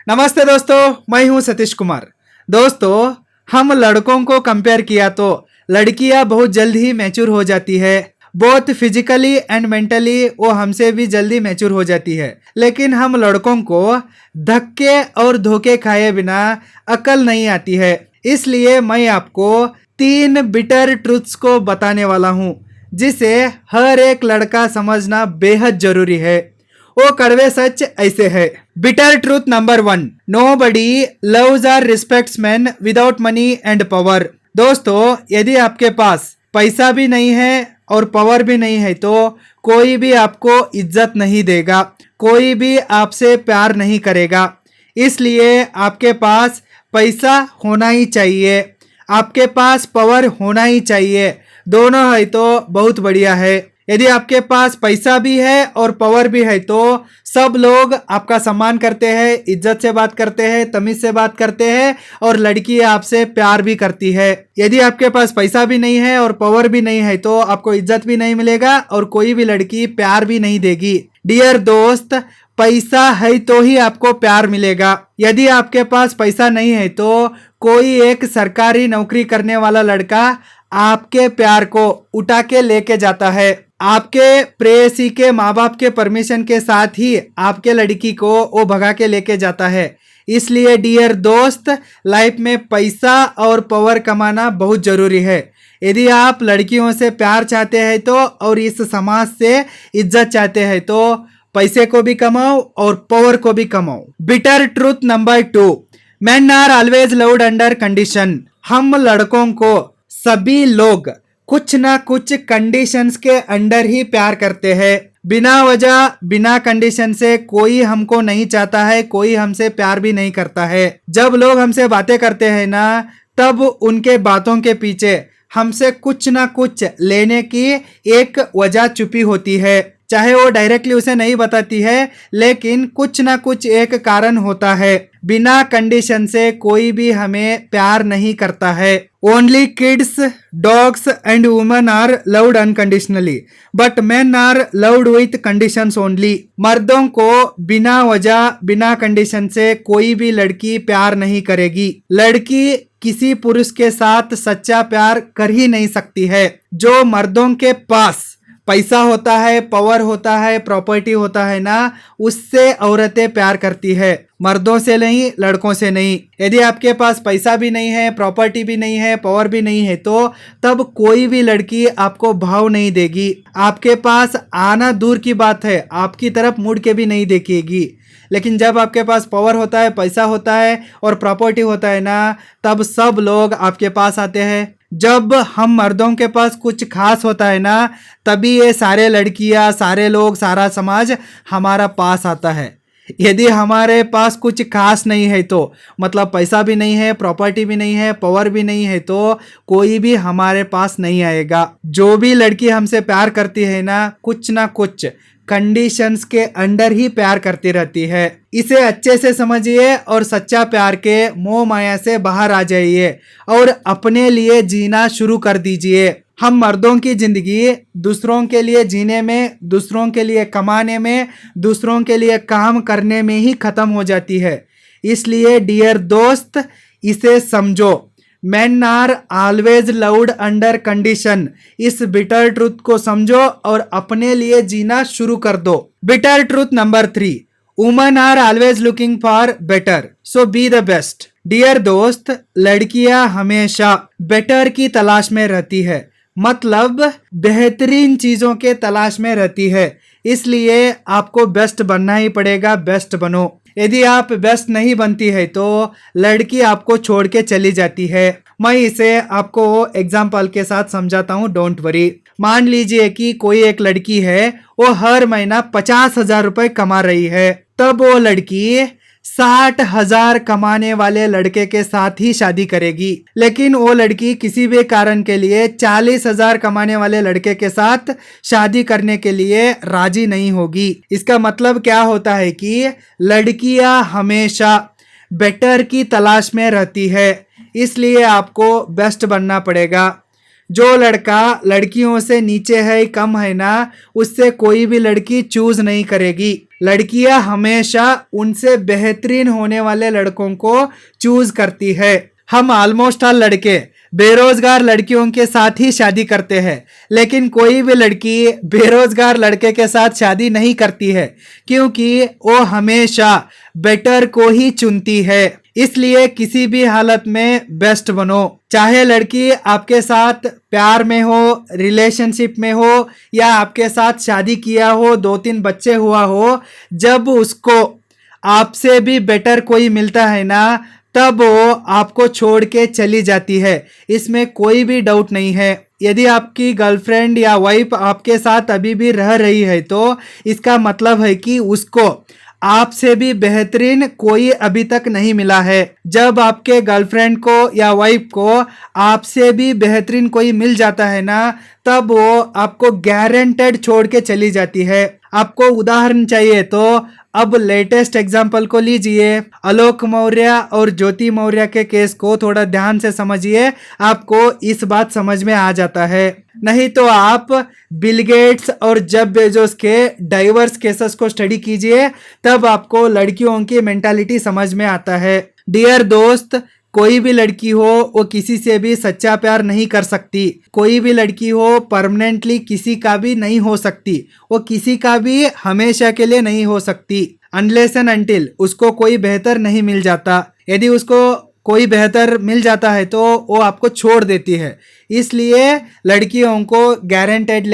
नमस्ते दोस्तों, मैं हूं सतीश कुमार। दोस्तों, हम लड़कों को कंपेयर किया तो लड़कियां बहुत जल्द ही मैच्योर हो जाती है। बोथ फिजिकली एंड मेंटली वो हमसे भी जल्दी मैच्योर हो जाती है। लेकिन हम लड़कों को धक्के और धोखे खाए बिना अकल नहीं आती है। इसलिए मैं आपको 3 बिटर ट्रुथ्स को बताने वाला हूं, जिसे हर एक लड़का समझना बेहद जरूरी है। वो कड़वे सच ऐसे है। बिटर ट्रूथ नंबर 1, नो बडी लव्स और respects man without money and power. दोस्तों, यदि आपके पास पैसा भी नहीं है और पावर भी नहीं है तो कोई भी आपको इज्जत नहीं देगा, कोई भी आपसे प्यार नहीं करेगा। इसलिए आपके पास पैसा होना ही चाहिए, आपके पास पावर होना ही चाहिए। दोनों है तो बहुत बढ़िया है। यदि आपके पास पैसा भी है और पावर भी है तो सब लोग आपका सम्मान करते हैं, इज्जत से बात करते हैं, तमीज से बात करते हैं और लड़की आपसे प्यार भी करती है। यदि आपके पास पैसा भी नहीं है और पावर भी नहीं है तो आपको इज्जत भी नहीं मिलेगा और कोई भी लड़की प्यार भी नहीं देगी। डियर दोस्त, पैसा है तो ही आपको प्यार मिलेगा। यदि आपके पास पैसा नहीं है तो कोई एक सरकारी नौकरी करने वाला लड़का आपके प्यार को उठा के लेके जाता है। आपके प्रेयसी के माँ बाप के परमिशन के साथ ही आपके लड़की को वो भगा के लेके जाता है। इसलिए डियर दोस्त, लाइफ में पैसा और पावर कमाना बहुत जरूरी है। यदि आप लड़कियों से प्यार चाहते हैं तो और इस समाज से इज्जत चाहते हैं तो पैसे को भी कमाओ और पावर को भी कमाओ। Bitter truth number 2, men are always loved under condition. हम लड़कों को सभी लोग कुछ ना कुछ कंडीशंस के अंडर ही प्यार करते हैं। बिना वजह, बिना कंडीशन से कोई हमको नहीं चाहता है, कोई हमसे प्यार भी नहीं करता है। जब लोग हमसे बातें करते हैं ना, तब उनके बातों के पीछे हमसे कुछ ना कुछ लेने की एक वजह छुपी होती है। चाहे वो डायरेक्टली उसे नहीं बताती है, लेकिन कुछ ना कुछ एक कारण होता है। बिना कंडीशन से कोई भी हमें प्यार नहीं करता है। Only kids, dogs and women are loved unconditionally, but men are loved with conditions only. मर्दों को बिना वजह, बिना कंडीशन से कोई भी लड़की प्यार नहीं करेगी। लड़की किसी पुरुष के साथ सच्चा प्यार कर ही नहीं सकती है। जो मर्दों के पास पैसा होता है, पावर होता है, प्रॉपर्टी होता है ना, उससे औरतें प्यार करती है, मर्दों से नहीं, लड़कों से नहीं। यदि आपके पास पैसा भी नहीं है, प्रॉपर्टी भी नहीं है, पावर भी नहीं है तो तब कोई भी लड़की आपको भाव नहीं देगी। आपके पास आना दूर की बात है, आपकी तरफ मुड़ के भी नहीं देखेगी। लेकिन जब आपके पास पावर होता है, पैसा होता है और प्रॉपर्टी होता है ना, तब सब लोग आपके पास आते हैं। जब हम मर्दों के पास कुछ खास होता है ना, तभी ये सारे लड़कियां, सारे लोग, सारा समाज हमारा पास आता है। यदि हमारे पास कुछ खास नहीं है तो मतलब पैसा भी नहीं है, प्रॉपर्टी भी नहीं है, पावर भी नहीं है तो कोई भी हमारे पास नहीं आएगा। जो भी लड़की हमसे प्यार करती है ना कुछ कंडीशंस के अंडर ही प्यार करती रहती है। इसे अच्छे से समझिए और सच्चा प्यार के मोह माया से बाहर आ जाइए और अपने लिए जीना शुरू कर दीजिए। हम मर्दों की जिंदगी दूसरों के लिए जीने में, दूसरों के लिए कमाने में, दूसरों के लिए काम करने में ही खत्म हो जाती है। इसलिए डियर दोस्त, इसे समझो। Men are always loved under condition. इस बिटर ट्रूथ को समझो और अपने लिए जीना शुरू कर दो। Bitter truth number 3, women are always looking for better, so be the best. Dear दोस्त, लड़कियां हमेशा बेटर की तलाश में रहती है, मतलब बेहतरीन चीजों के तलाश में रहती है। इसलिए आपको बेस्ट बनना ही पड़ेगा, बेस्ट बनो। यदि आप बेस्ट नहीं बनती है तो लड़की आपको छोड़ के चली जाती है। मैं इसे आपको एग्जाम्पल के साथ समझाता हूँ, डोंट वरी। मान लीजिए कि कोई एक लड़की है, वो हर महीना 50,000 रुपए कमा रही है। तब वो लड़की 60,000 कमाने वाले लड़के के साथ ही शादी करेगी। लेकिन वो लड़की किसी भी कारण के लिए 40,000 कमाने वाले लड़के के साथ शादी करने के लिए राजी नहीं होगी। इसका मतलब क्या होता है कि लड़कियां हमेशा बेटर की तलाश में रहती है। इसलिए आपको बेस्ट बनना पड़ेगा। जो लड़का लड़कियों से नीचे है, कम है ना, उससे कोई भी लड़की चूज नहीं करेगी। लड़कियां हमेशा उनसे बेहतरीन होने वाले लड़कों को चूज करती है। हम ऑलमोस्ट ऑल लड़के बेरोजगार लड़कियों के साथ ही शादी करते हैं, लेकिन कोई भी लड़की बेरोजगार लड़के के साथ शादी नहीं करती है, क्योंकि वो हमेशा बेटर को ही चुनती है। इसलिए किसी भी हालत में बेस्ट बनो, चाहे लड़की आपके साथ प्यार में हो, रिलेशनशिप में हो, या आपके साथ शादी किया हो, 2-3 बच्चे हुआ हो, जब उसको आपसे भी बेटर कोई मिलता है ना, तब वो आपको छोड़ के चली जाती है। इसमें कोई भी डाउट नहीं है। यदि आपकी गर्लफ्रेंड या वाइफ आपके साथ अभी भी रह रही है तो इसका मतलब है कि उसको आपसे भी बेहतरीन कोई अभी तक नहीं मिला है। जब आपके गर्लफ्रेंड को या वाइफ को आपसे भी बेहतरीन कोई मिल जाता है ना, तब वो आपको गारंटेड छोड़ के चली जाती है। आपको उदाहरण चाहिए तो अब लेटेस्ट एग्जाम्पल को लीजिए, आलोक मौर्य और ज्योति मौर्य के केस को थोड़ा ध्यान से समझिए, आपको इस बात समझ में आ जाता है। नहीं तो आप बिल गेट्स और जेफ बेजोस के डाइवर्स केसेस को स्टडी कीजिए, तब आपको लड़कियों की मेंटालिटी समझ में आता है। डियर दोस्त, कोई भी लड़की हो वो किसी से भी सच्चा प्यार नहीं कर सकती। कोई भी लड़की हो परमानेंटली किसी का भी नहीं हो सकती। वो किसी का भी हमेशा के लिए नहीं हो सकती, अनलेस एंड अनटिल उसको कोई बेहतर नहीं मिल जाता। यदि उसको कोई बेहतर मिल जाता है तो वो आपको छोड़ देती है। इसलिए लड़कियों को ग्रांटेड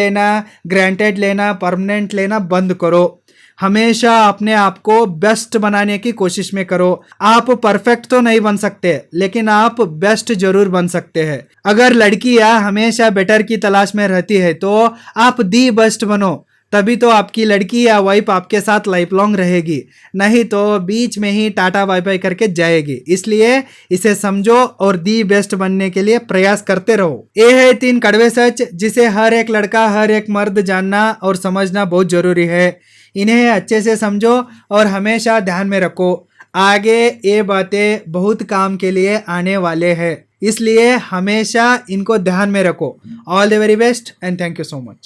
लेना, परमानेंट लेना बंद करो। हमेशा अपने आप को बेस्ट बनाने की कोशिश में करो। आप परफेक्ट तो नहीं बन सकते, लेकिन आप बेस्ट जरूर बन सकते हैं। अगर लड़कियां हमेशा बेटर की तलाश में रहती है तो आप दी बेस्ट बनो, तभी तो आपकी लड़की या वाइफ आपके साथ लाइफ लॉन्ग रहेगी, नहीं तो बीच में ही टाटा बाय बाय करके जाएगी। इसलिए इसे समझो और दी बेस्ट बनने के लिए प्रयास करते रहो। ये है 3 कड़वे सच जिसे हर एक लड़का, हर एक मर्द जानना और समझना बहुत जरूरी है। इन्हें अच्छे से समझो और हमेशा ध्यान में रखो। आगे ये बातें बहुत काम के लिए आने वाले हैं, इसलिए हमेशा इनको ध्यान में रखो। All the very best and thank you so much.